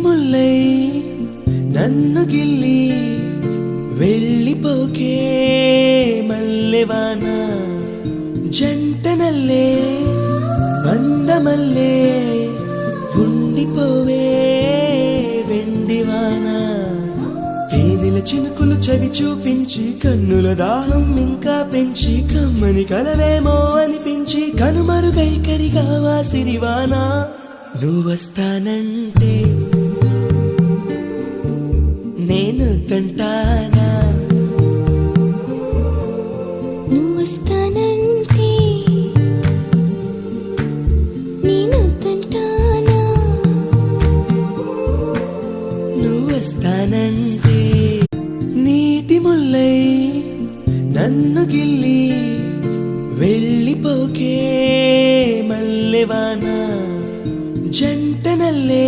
ముల్లై నన్ను గిల్లి వెళ్ళిపోకే మల్లెవాన జంటనల్లే మందమల్లే ఉండిపోవే వెండివాన తేనెల చినుకులు చవి చూపించి కన్నుల దాహం ఇంకా పెంచి కమ్మని కలవేమో అనిపించి కనుమరుగైకరిగా వాసిరివానా నువ్వొస్తానంటే నేను తంటానా నువ్వొస్తానంటే నేను తంటానా నువ్వొస్తానంటే నీటి ముల్లై నన్ను గిల్లి వెళ్ళిపోకే మల్లెవాన జంటనల్లే